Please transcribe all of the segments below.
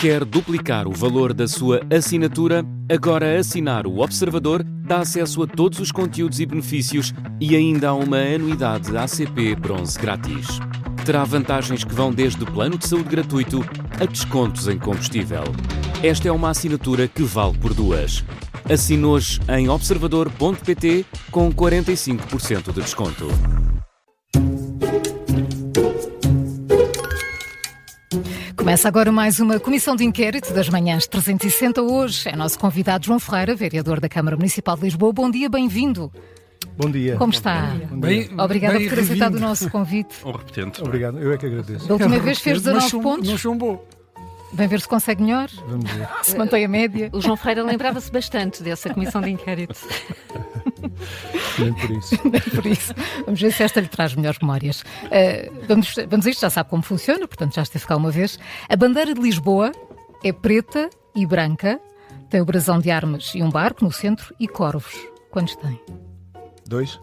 Quer duplicar o valor da sua assinatura? Agora assinar o Observador dá acesso a todos os conteúdos e benefícios e ainda há uma anuidade ACP Bronze grátis. Terá vantagens que vão desde plano de saúde gratuito a descontos em combustível. Esta é uma assinatura que vale por duas. Assine hoje em observador.pt com 45% de desconto. Começa agora mais uma comissão de inquérito das manhãs 360. Hoje é nosso convidado João Ferreira, vereador da Câmara Municipal de Lisboa. Bom dia, bem-vindo. Bom dia. Como está? Bem, Obrigada por ter aceitado o nosso convite. Um repetente. Obrigado, eu é que agradeço. Da última vez fez 19 pontos. Não chumbou. Vem ver se consegue melhor. Vamos ver. Se mantém a média. O João Ferreira lembrava-se bastante dessa comissão de inquérito. Nem por isso. Por isso, vamos ver se esta lhe traz melhores memórias. Vamos a isto, já sabe como funciona, portanto já esteve cá uma vez. A bandeira de Lisboa é preta e branca, tem o brasão de armas e um barco no centro e corvos. Quantos tem? 2.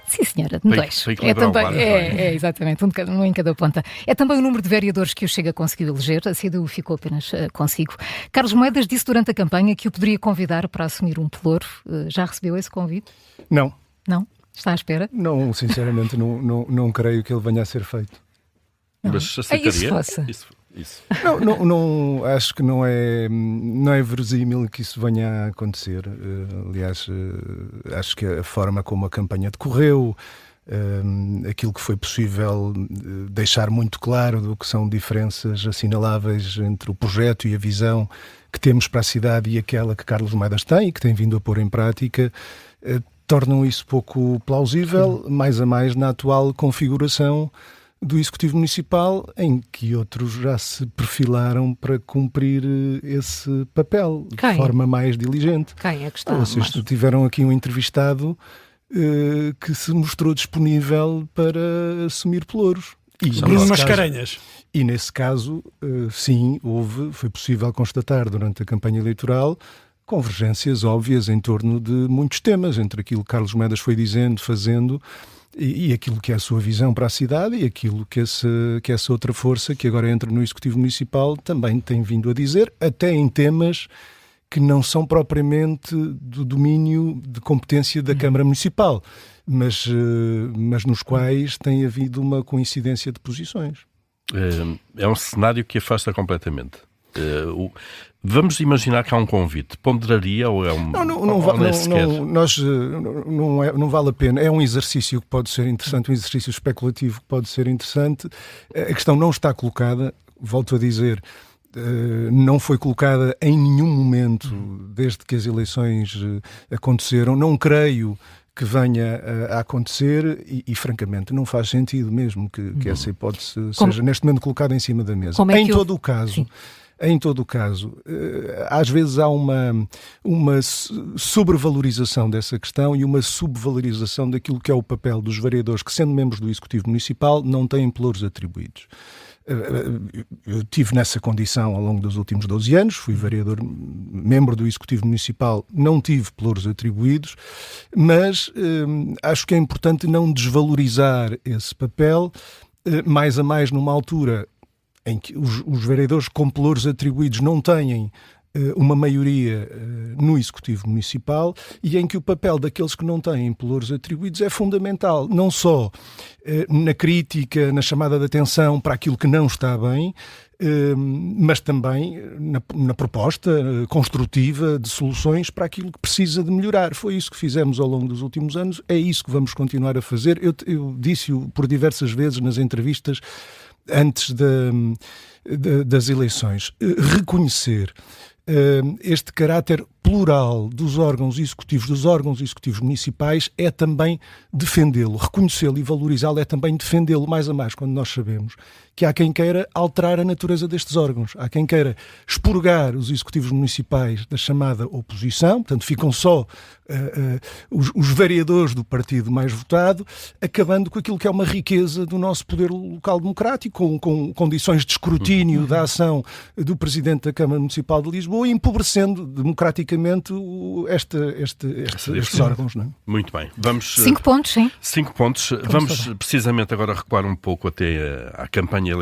Sim, senhora, 2. É também, exatamente, um em cada ponta. É também o número de vereadores que o Chega conseguiu eleger, a CDU ficou apenas consigo. Carlos Moedas disse durante a campanha que o poderia convidar para assumir um pelouro. Já recebeu esse convite? Não. Não? Está à espera? Não, sinceramente, não creio que ele venha a ser feito. Mas aceitaria? Isso. Não, acho que não é verosímil que isso venha a acontecer. Aliás, acho que a forma como a campanha decorreu, aquilo que foi possível deixar muito claro do que são diferenças assinaláveis entre o projeto e a visão que temos para a cidade e aquela que Carlos Moedas tem e que tem vindo a pôr em prática, tornam isso pouco plausível, mais a mais na atual configuração do Executivo Municipal, em que outros já se perfilaram para cumprir esse papel de forma mais diligente. Quem é que está? Vocês tiveram aqui um entrevistado que se mostrou disponível para assumir pelouros. Bruno Mascarenhas. E nesse caso, sim, foi possível constatar durante a campanha eleitoral convergências óbvias em torno de muitos temas, entre aquilo que Carlos Moedas foi dizendo, fazendo, e aquilo que é a sua visão para a cidade e aquilo que essa outra força que agora entra no Executivo Municipal também tem vindo a dizer, até em temas que não são propriamente do domínio de competência da Câmara Municipal, mas nos quais tem havido uma coincidência de posições. É um cenário que afasta completamente. Vamos imaginar que há um convite. Ponderaria ou é um... Não vale a pena. É um exercício que pode ser interessante, um exercício especulativo que pode ser interessante. A questão não está colocada, volto a dizer, não foi colocada em nenhum momento desde que as eleições aconteceram. Não creio que venha a acontecer e francamente, não faz sentido mesmo que essa hipótese seja neste momento colocada em cima da mesa. Em todo o caso, às vezes há uma sobrevalorização dessa questão e uma subvalorização daquilo que é o papel dos vereadores que, sendo membros do Executivo Municipal, não têm pelouros atribuídos. Eu estive nessa condição ao longo dos últimos 12 anos, fui vereador, membro do Executivo Municipal, não tive pelouros atribuídos, mas acho que é importante não desvalorizar esse papel, mais a mais numa altura em que os vereadores com pelouros atribuídos não têm uma maioria no Executivo Municipal e em que o papel daqueles que não têm pelouros atribuídos é fundamental, não só na crítica, na chamada de atenção para aquilo que não está bem, mas também na proposta construtiva de soluções para aquilo que precisa de melhorar. Foi isso que fizemos ao longo dos últimos anos, é isso que vamos continuar a fazer. Eu disse-o por diversas vezes nas entrevistas antes das eleições. Reconhecer este caráter plural dos órgãos executivos municipais é também defendê-lo, reconhecê-lo e valorizá-lo é também defendê-lo mais a mais quando nós sabemos que há quem queira alterar a natureza destes órgãos, há quem queira expurgar os executivos municipais da chamada oposição, portanto ficam só os vereadores do partido mais votado, acabando com aquilo que é uma riqueza do nosso poder local democrático, com condições de escrutínio da ação do Presidente da Câmara Municipal de Lisboa, empobrecendo democraticamente democraticamente estes órgãos. Não é? Muito bem. Vamos, 5 pontos, sim. 5 pontos. Vamos precisamente agora recuar um pouco até à campanha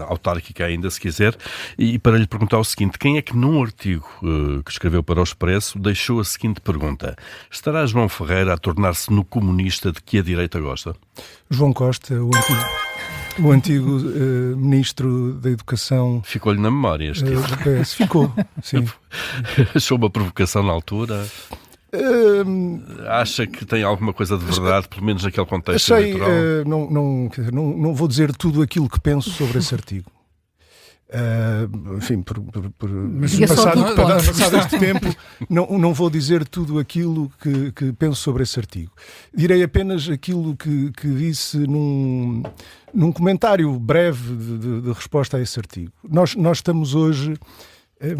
autárquica ainda, se quiser, e para lhe perguntar o seguinte: quem é que num artigo que escreveu para o Expresso deixou a seguinte pergunta: estará João Ferreira a tornar-se no comunista de que a direita gosta? João Costa, o antigo Ministro da Educação... Ficou-lhe na memória este tipo. do PS. Ficou, sim. Achou uma provocação na altura? Acha que tem alguma coisa de verdade, pelo menos naquele contexto eleitoral? Não vou dizer tudo aquilo que penso sobre esse artigo. Enfim, passado este tempo, não vou dizer tudo aquilo que penso sobre esse artigo. Direi apenas aquilo que disse num comentário breve de resposta a esse artigo. Nós estamos hoje...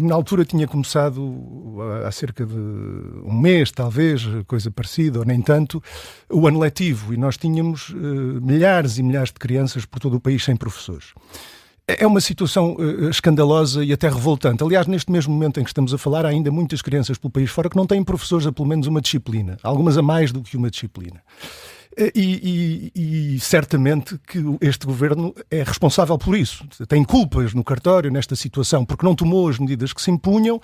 Na altura tinha começado, há cerca de um mês, talvez, coisa parecida, ou nem tanto, o ano letivo, e nós tínhamos milhares e milhares de crianças por todo o país sem professores. É uma situação escandalosa e até revoltante. Aliás, neste mesmo momento em que estamos a falar, há ainda muitas crianças pelo país fora que não têm professores a pelo menos uma disciplina, algumas a mais do que uma disciplina. E certamente que este governo é responsável por isso. Tem culpas no cartório nesta situação, porque não tomou as medidas que se impunham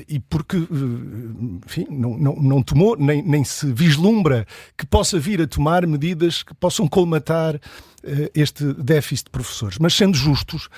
e porque, enfim, não tomou, nem se vislumbra que possa vir a tomar medidas que possam colmatar este déficit de professores. Mas sendo justos,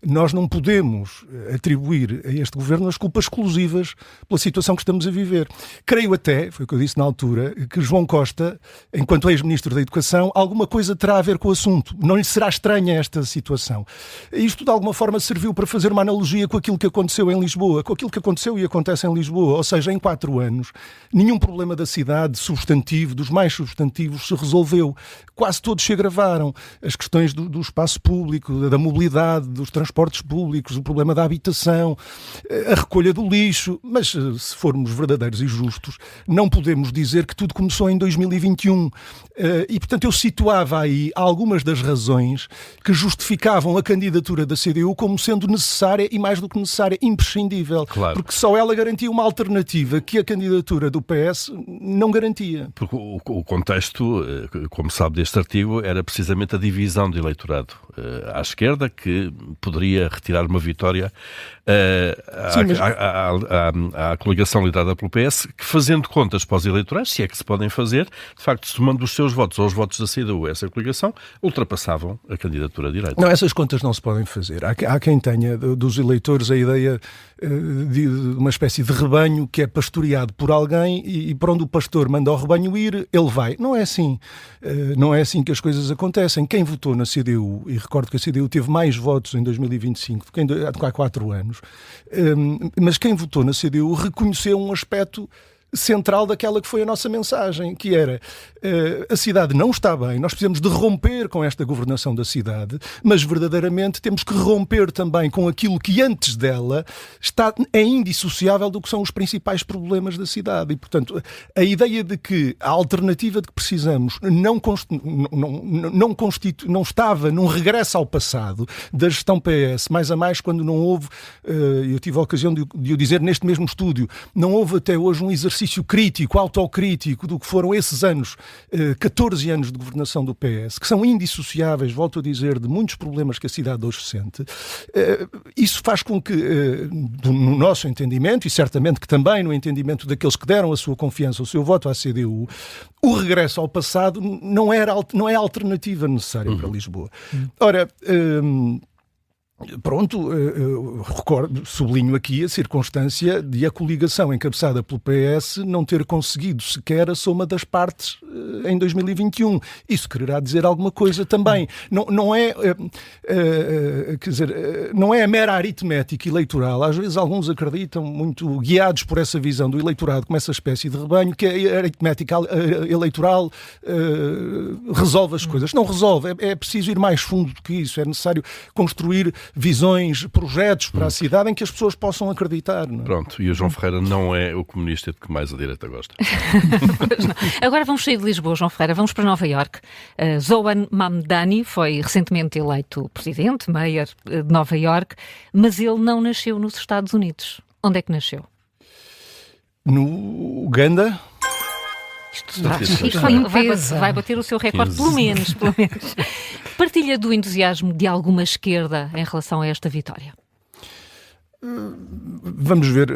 nós não podemos atribuir a este governo as culpas exclusivas pela situação que estamos a viver. Creio até, foi o que eu disse na altura, que João Costa, enquanto ex-ministro da Educação, alguma coisa terá a ver com o assunto. Não lhe será estranha esta situação. Isto, de alguma forma, serviu para fazer uma analogia com aquilo que aconteceu em Lisboa, com aquilo que aconteceu e acontece em Lisboa. Ou seja, em 4 anos, nenhum problema da cidade substantivo, dos mais substantivos, se resolveu. Quase todos se agravaram. As questões do espaço público, da mobilidade, dos transportes públicos, o problema da habitação, a recolha do lixo, mas se formos verdadeiros e justos, não podemos dizer que tudo começou em 2021. E, portanto, eu situava aí algumas das razões que justificavam a candidatura da CDU como sendo necessária e, mais do que necessária, imprescindível. Claro. Porque só ela garantia uma alternativa que a candidatura do PS não garantia. Porque o contexto, como sabe deste artigo, era precisamente a divisão de eleitorado à esquerda, que poderia retirar uma vitória à coligação liderada pelo PS, que, fazendo contas para os eleitorais, se é que se podem fazer, de facto, somando os seus votos aos votos da CDU, essa coligação, ultrapassavam a candidatura direita. Não, essas contas não se podem fazer. Há quem tenha dos eleitores a ideia de uma espécie de rebanho que é pastoreado por alguém e para onde o pastor manda o rebanho ir, ele vai. Não é assim. Não é assim que as coisas acontecem. Quem votou na CDU, e recordo que a CDU teve mais votos em 2025 do que há 4 anos, mas quem votou na CDU reconheceu um aspecto central daquela que foi a nossa mensagem, que era a cidade não está bem, nós precisamos de romper com esta governação da cidade, mas verdadeiramente temos que romper também com aquilo que antes dela é indissociável do que são os principais problemas da cidade. E, portanto, a ideia de que a alternativa de que precisamos não estava num regresso ao passado da gestão PS, mais a mais quando não houve, eu tive a ocasião de o dizer neste mesmo estúdio, não houve até hoje um exercício crítico, autocrítico do que foram esses anos, 14 anos de governação do PS, que são indissociáveis, volto a dizer, de muitos problemas que a cidade hoje sente. Isso faz com que, no nosso entendimento, e certamente que também no entendimento daqueles que deram a sua confiança, o seu voto à CDU, o regresso ao passado não é a alternativa necessária para Lisboa. Ora, pronto, sublinho aqui a circunstância de a coligação encabeçada pelo PS não ter conseguido sequer a soma das partes em 2021. Isso quererá dizer alguma coisa também. Não é a mera aritmética eleitoral. Às vezes alguns acreditam, muito guiados por essa visão do eleitorado como essa espécie de rebanho, que a aritmética eleitoral resolve as coisas. Não resolve. É preciso ir mais fundo do que isso. É necessário construir visões, projetos para a cidade em que as pessoas possam acreditar. Não é? Pronto, e o João Ferreira não é o comunista de que mais a direita gosta. Agora vamos sair de Lisboa, João Ferreira, vamos para Nova Iorque. Zoran Mamdani foi recentemente eleito presidente, mayor de Nova Iorque, mas ele não nasceu nos Estados Unidos. Onde é que nasceu? No Uganda... Isto vai bater o seu recorde, pelo menos. Partilha do entusiasmo de alguma esquerda em relação a esta vitória? Vamos ver,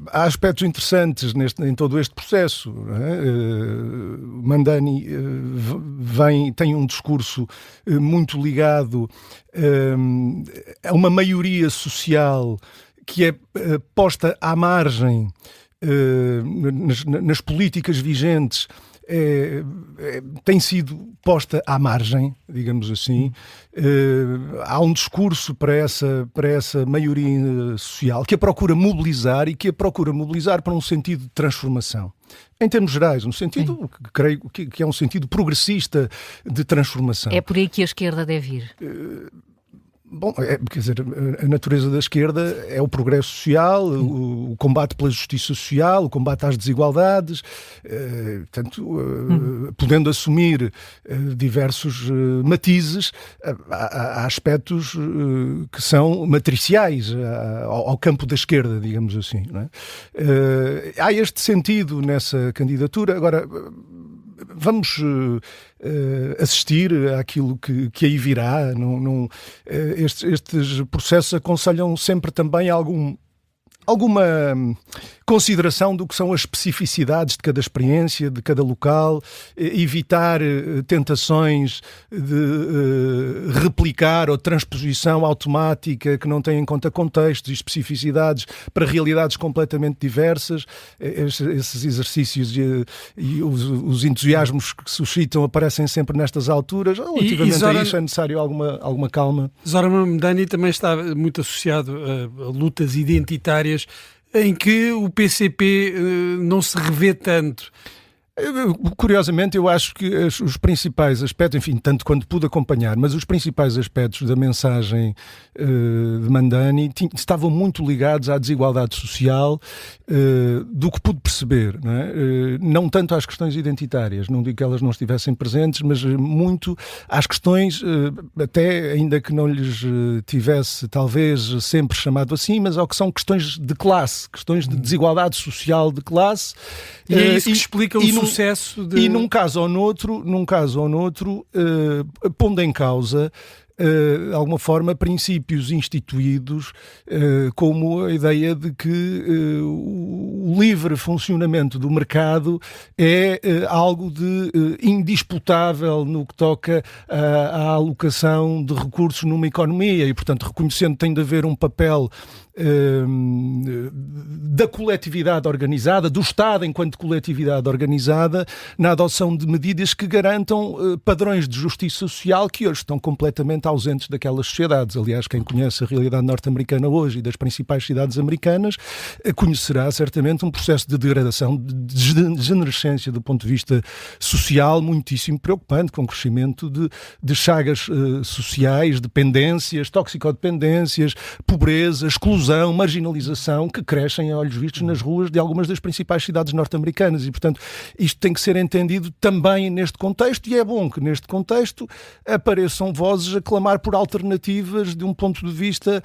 há aspectos interessantes em todo este processo. Mamdani tem um discurso muito ligado a uma maioria social que é posta à margem nas políticas vigentes, tem sido posta à margem, digamos assim. Há um discurso para essa maioria social que a procura mobilizar e que a procura mobilizar para um sentido de transformação. Em termos gerais, um sentido que creio que é um sentido progressista de transformação. É por aí que a esquerda deve ir? Bom, quer dizer, a natureza da esquerda é o progresso social, o combate pela justiça social, o combate às desigualdades, podendo assumir diversos matizes, há aspectos que são matriciais ao campo da esquerda, digamos assim. Não é? Há este sentido nessa candidatura. Agora, vamos assistir àquilo que aí virá. Estes processos aconselham sempre também alguma consideração do que são as especificidades de cada experiência, de cada local, evitar tentações de replicar ou transposição automática que não têm em conta contextos e especificidades para realidades completamente diversas. Esses exercícios e os entusiasmos que suscitam aparecem sempre nestas alturas. Relativamente a isso é necessário alguma calma. Zoran Mamdani também está muito associado a lutas identitárias em que o PCP não se revê tanto. Curiosamente, eu acho que os principais aspectos, enfim, tanto quanto pude acompanhar, mas os principais aspectos da mensagem de Mamdani estavam muito ligados à desigualdade social, do que pude perceber, não é? Não tanto às questões identitárias, não digo que elas não estivessem presentes, mas muito às questões, até ainda que não lhes tivesse talvez sempre chamado assim, mas ao que são questões de classe, questões de desigualdade social de classe. E é isso que explica o sucesso de... E num caso ou noutro, pondo em causa de alguma forma, princípios instituídos, como a ideia de que o livre funcionamento do mercado é algo de indisputável no que toca à alocação de recursos numa economia e, portanto, reconhecendo que tem de haver um papel da coletividade organizada, do Estado enquanto coletividade organizada, na adoção de medidas que garantam padrões de justiça social que hoje estão completamente ausentes daquelas sociedades. Aliás, quem conhece a realidade norte-americana hoje e das principais cidades americanas conhecerá certamente um processo de degradação, de degenerescência do ponto de vista social muitíssimo preocupante, com o crescimento de chagas sociais, dependências, toxicodependências, pobreza, exclusão, marginalização, que crescem a olhos vistos nas ruas de algumas das principais cidades norte-americanas e, portanto, isto tem que ser entendido também neste contexto e é bom que neste contexto apareçam vozes a clamar por alternativas de um ponto de vista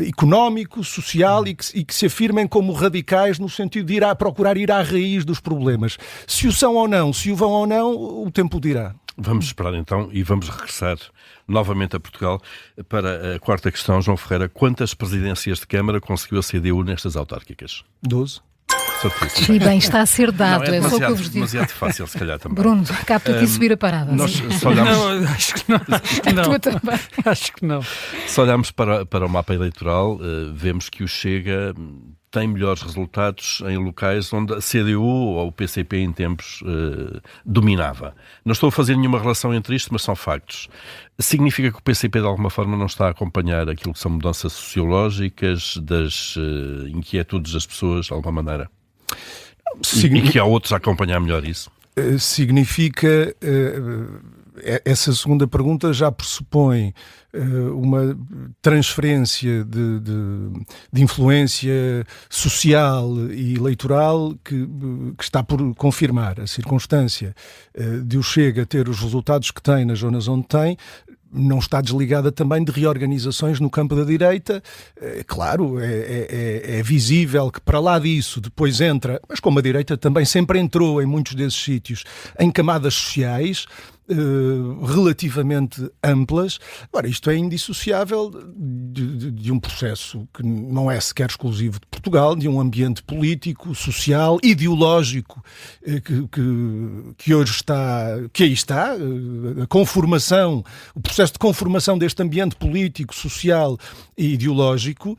económico, social e que se afirmem como radicais no sentido de procurar ir à raiz dos problemas. Se o são ou não, se o vão ou não, o tempo dirá. Vamos esperar então e vamos regressar novamente a Portugal para a quarta questão. João Ferreira, quantas presidências de Câmara conseguiu a CDU nestas autárquicas? 12. E bem, está a ser dado, não, é só o que eu vos digo. Demasiado fácil, se calhar também. Bruno, capta aqui subir a parada. Nós só olhamos... Não, acho que não. A tua também. Acho que não. Se olharmos para o mapa eleitoral, vemos que o Chega tem melhores resultados em locais onde a CDU ou o PCP em tempos dominava. Não estou a fazer nenhuma relação entre isto, mas são factos. Significa que o PCP de alguma forma não está a acompanhar aquilo que são mudanças sociológicas, das inquietudes das pessoas, de alguma maneira? E que há outros a acompanhar melhor isso? Significa... Essa segunda pergunta já pressupõe uma transferência de influência social e eleitoral que está por confirmar. A circunstância de o Chega ter os resultados que tem nas zonas onde tem não está desligada também de reorganizações no campo da direita. Claro, é visível que para lá disso depois entra, mas como a direita também sempre entrou em muitos desses sítios, em camadas sociais relativamente amplas. Agora, isto é indissociável de um processo que não é sequer exclusivo de Portugal, de um ambiente político, social, ideológico que hoje que aí está, a conformação, o processo de conformação deste ambiente político, social e ideológico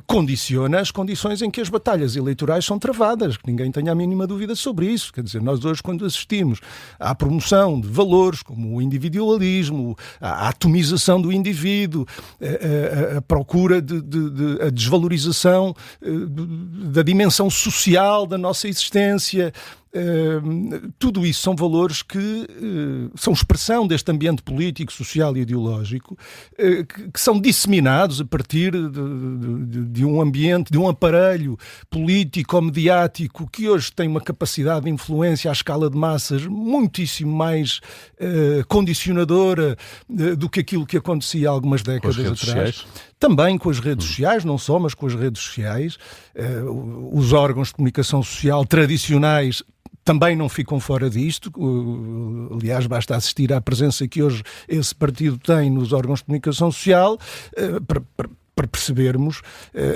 condiciona as condições em que as batalhas eleitorais são travadas, que ninguém tenha a mínima dúvida sobre isso. Quer dizer, nós hoje, quando assistimos à promoção de valores como o individualismo, a atomização do indivíduo, a procura a desvalorização da dimensão social da nossa existência. Tudo isso são valores que são expressão deste ambiente político, social e ideológico, que são disseminados a partir de um ambiente, de um aparelho político ou mediático que hoje tem uma capacidade de influência à escala de massas muitíssimo mais condicionadora do que aquilo que acontecia há algumas décadas atrás. Sociais. Também com as redes sociais, não só, mas com as redes sociais. Os órgãos de comunicação social tradicionais também não ficam fora disto. Aliás, basta assistir à presença que hoje esse partido tem nos órgãos de comunicação social para percebermos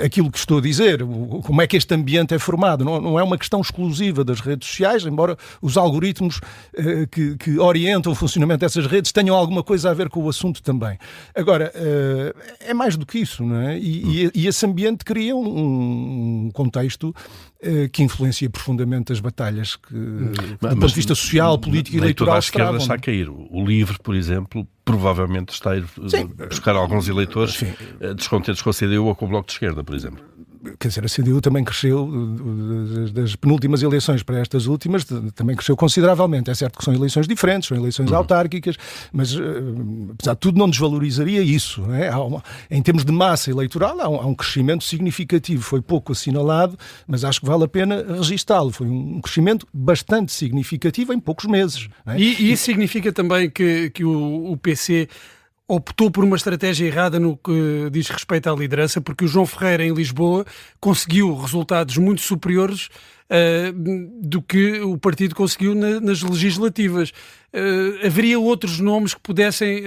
aquilo que estou a dizer, como é que este ambiente é formado. Não é uma questão exclusiva das redes sociais, embora os algoritmos que orientam o funcionamento dessas redes tenham alguma coisa a ver com o assunto também. Agora, é mais do que isso, não é? E esse ambiente cria um contexto que influencia profundamente as batalhas que, do ponto de vista social, político e eleitoral, toda a esquerda está a cair. O LIVRE, por exemplo, provavelmente está a ir buscar alguns eleitores descontentes com a CDU ou com o Bloco de Esquerda, por exemplo. Quer dizer, a CDU também cresceu, das penúltimas eleições para estas últimas, também cresceu consideravelmente. É certo que são eleições diferentes, são eleições autárquicas, mas, apesar de tudo, não desvalorizaria isso. Não é? Em termos de massa eleitoral, há um crescimento significativo. Foi pouco assinalado, mas acho que vale a pena registá-lo. Foi um crescimento bastante significativo em poucos meses. Não é? E isso significa também que o PC optou por uma estratégia errada no que diz respeito à liderança, porque o João Ferreira, em Lisboa, conseguiu resultados muito superiores do que o partido conseguiu nas legislativas. Haveria outros nomes que pudessem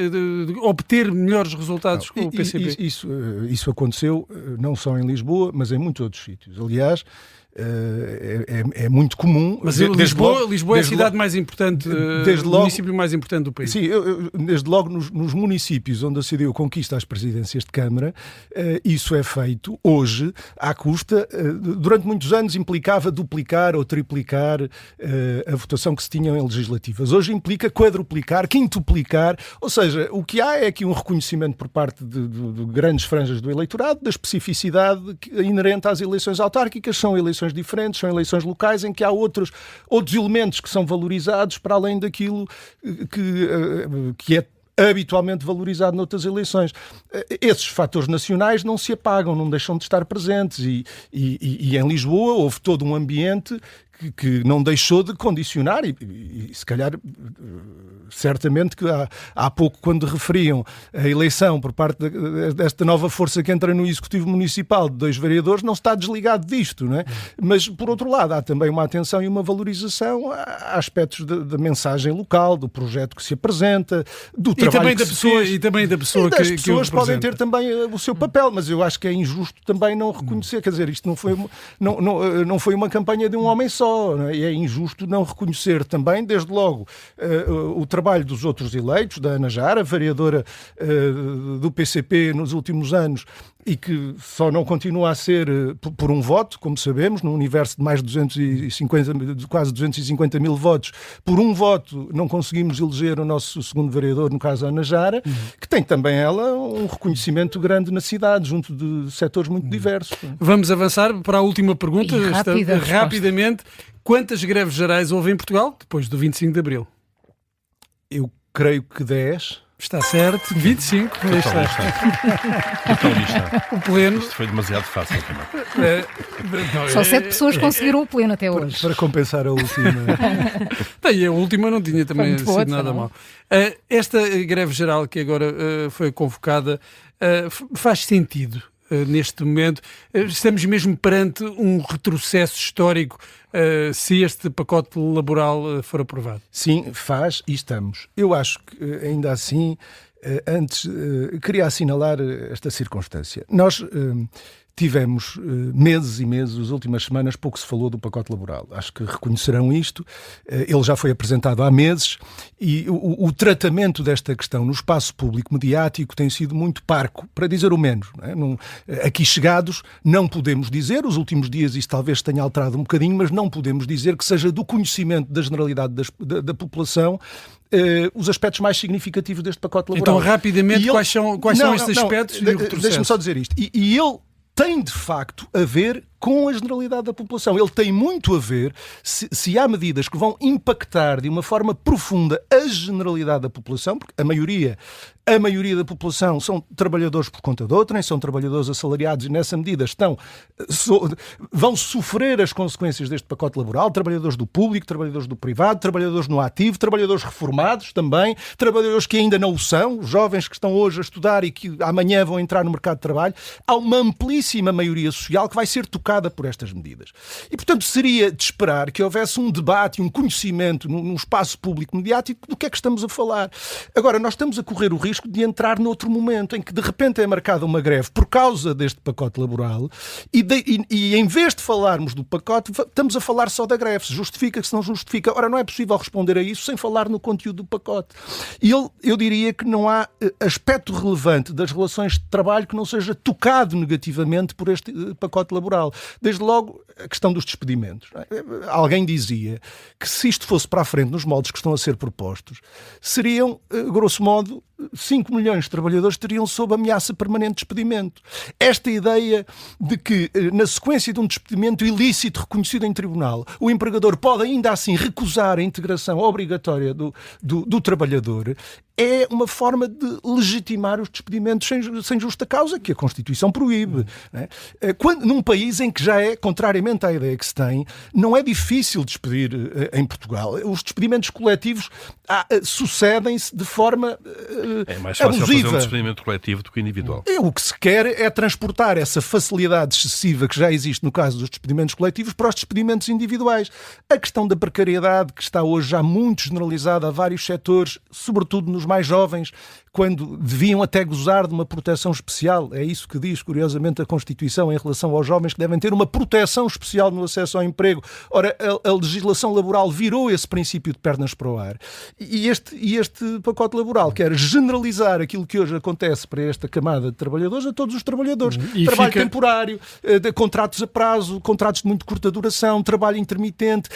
obter melhores resultados com o PCP? Isso aconteceu não só em Lisboa, mas em muitos outros sítios. Aliás, é muito comum. Mas Lisboa é a cidade mais importante, o município mais importante do país. Sim, desde logo nos municípios onde a CDU conquista as presidências de Câmara, isso é feito hoje à custa. Durante muitos anos implicava duplicar ou triplicar a votação que se tinha em legislativas. Hoje implica quadruplicar, quintuplicar, ou seja, o que há é aqui um reconhecimento por parte de grandes franjas do eleitorado da especificidade inerente às eleições autárquicas. São eleições diferentes, são eleições locais em que há outros elementos que são valorizados para além daquilo que é habitualmente valorizado noutras eleições. Esses fatores nacionais não se apagam, não deixam de estar presentes e em Lisboa houve todo um ambiente que não deixou de condicionar e se calhar certamente que há pouco, quando referiam a eleição por parte desta nova força que entra no Executivo Municipal de 2 vereadores, não se está desligado disto, não é? Mas, por outro lado, há também uma atenção e uma valorização a aspectos da mensagem local, do projeto que se apresenta, do trabalho que se fez. E também da pessoa que as pessoas podem ter também o seu papel, mas eu acho que é injusto também não reconhecer, quer dizer, isto não foi uma campanha de um homem só. E é injusto não reconhecer também, desde logo, o trabalho dos outros eleitos, da Ana Jara, vereadora do PCP nos últimos anos, e que só não continua a ser por um voto, como sabemos, num universo de mais de quase 250 mil votos. Por um voto não conseguimos eleger o nosso segundo vereador, no caso a Ana Jara, que tem também ela um reconhecimento grande na cidade, junto de setores muito diversos. Vamos avançar para a última pergunta, rapidamente. Quantas greves gerais houve em Portugal depois do 25 de Abril? Eu creio que 10. Está certo, 25. Totalista. O pleno. Isto foi demasiado fácil também. Só 7 pessoas conseguiram o pleno até hoje. Para compensar a última. E a última não tinha também Foi muito sido boa, nada não? mal. Esta greve geral que agora foi convocada faz sentido neste momento. Estamos mesmo perante um retrocesso histórico se este pacote laboral for aprovado. Sim, faz e estamos. Eu acho que, ainda assim, antes, queria assinalar esta circunstância. Nós tivemos meses e meses, as últimas semanas, pouco se falou do pacote laboral. Acho que reconhecerão isto. Ele já foi apresentado há meses e o tratamento desta questão no espaço público mediático tem sido muito parco, para dizer o menos. Não é? Aqui chegados, não podemos dizer, os últimos dias isso talvez tenha alterado um bocadinho, mas não podemos dizer que seja do conhecimento da generalidade da população os aspectos mais significativos deste pacote laboral. Então, rapidamente, quais são estes aspectos e o retrocesso? Deixa-me só dizer isto. E ele tem, de facto, a ver com a generalidade da população. Ele tem muito a ver se há medidas que vão impactar de uma forma profunda a generalidade da população, porque a maioria da população são trabalhadores por conta de outrem, são trabalhadores assalariados e nessa medida vão sofrer as consequências deste pacote laboral, trabalhadores do público, trabalhadores do privado, trabalhadores no ativo, trabalhadores reformados também, trabalhadores que ainda não o são, jovens que estão hoje a estudar e que amanhã vão entrar no mercado de trabalho. Há uma amplíssima maioria social que vai ser tocada por estas medidas. E, portanto, seria de esperar que houvesse um debate, um conhecimento num espaço público mediático do que é que estamos a falar. Agora, nós estamos a correr o risco de entrar noutro momento em que, de repente, é marcada uma greve por causa deste pacote laboral e em vez de falarmos do pacote, estamos a falar só da greve. Se justifica, se não justifica. Ora, não é possível responder a isso sem falar no conteúdo do pacote. E eu diria que não há aspecto relevante das relações de trabalho que não seja tocado negativamente por este pacote laboral. Desde logo, a questão dos despedimentos. Alguém dizia que se isto fosse para a frente nos moldes que estão a ser propostos, seriam, grosso modo, 5 milhões de trabalhadores teriam sob ameaça permanente de despedimento. Esta ideia de que, na sequência de um despedimento ilícito reconhecido em tribunal, o empregador pode ainda assim recusar a integração obrigatória do trabalhador, é uma forma de legitimar os despedimentos sem justa causa, que a Constituição proíbe. Não é? Num país em que já é, contrariamente à ideia que se tem, não é difícil despedir em Portugal. Os despedimentos coletivos sucedem-se de forma é mais fácil abusiva. Fazer um despedimento coletivo do que individual. O que se quer é transportar essa facilidade excessiva que já existe no caso dos despedimentos coletivos para os despedimentos individuais. A questão da precariedade, que está hoje já muito generalizada a vários setores, sobretudo nos mais jovens, quando deviam até gozar de uma proteção especial. É isso que diz, curiosamente, a Constituição em relação aos jovens, que devem ter uma proteção especial no acesso ao emprego. Ora, a legislação laboral virou esse princípio de pernas para o ar. E este pacote laboral quer generalizar aquilo que hoje acontece para esta camada de trabalhadores a todos os trabalhadores. Trabalho temporário, contratos a prazo, contratos de muito curta duração, trabalho intermitente,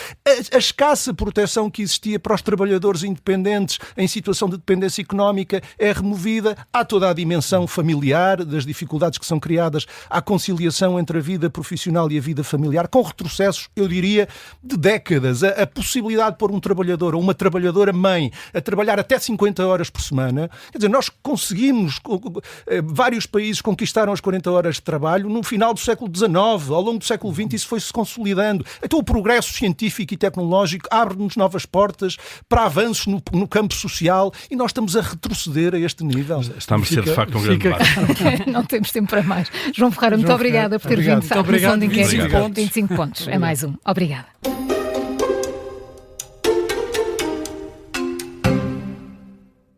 a escassa proteção que existia para os trabalhadores independentes em situação de dependência económica é removida. Há toda a dimensão familiar, das dificuldades que são criadas à conciliação entre a vida profissional e a vida familiar, com retrocessos, eu diria, de décadas. A possibilidade de pôr um trabalhador ou uma trabalhadora mãe a trabalhar até 50 horas por semana. Quer dizer, nós conseguimos, vários países conquistaram as 40 horas de trabalho no final do século XIX, ao longo do século XX isso foi-se consolidando. Então o progresso científico e tecnológico abre-nos novas portas para avanços no campo social e nós estamos a retroceder a este nível. Está a merecer, de facto, um grande debate. Não temos tempo para mais. João Ferreira, muito obrigada por ter vindo à comissão de inquérito. 25 pontos. É mais um. Obrigada.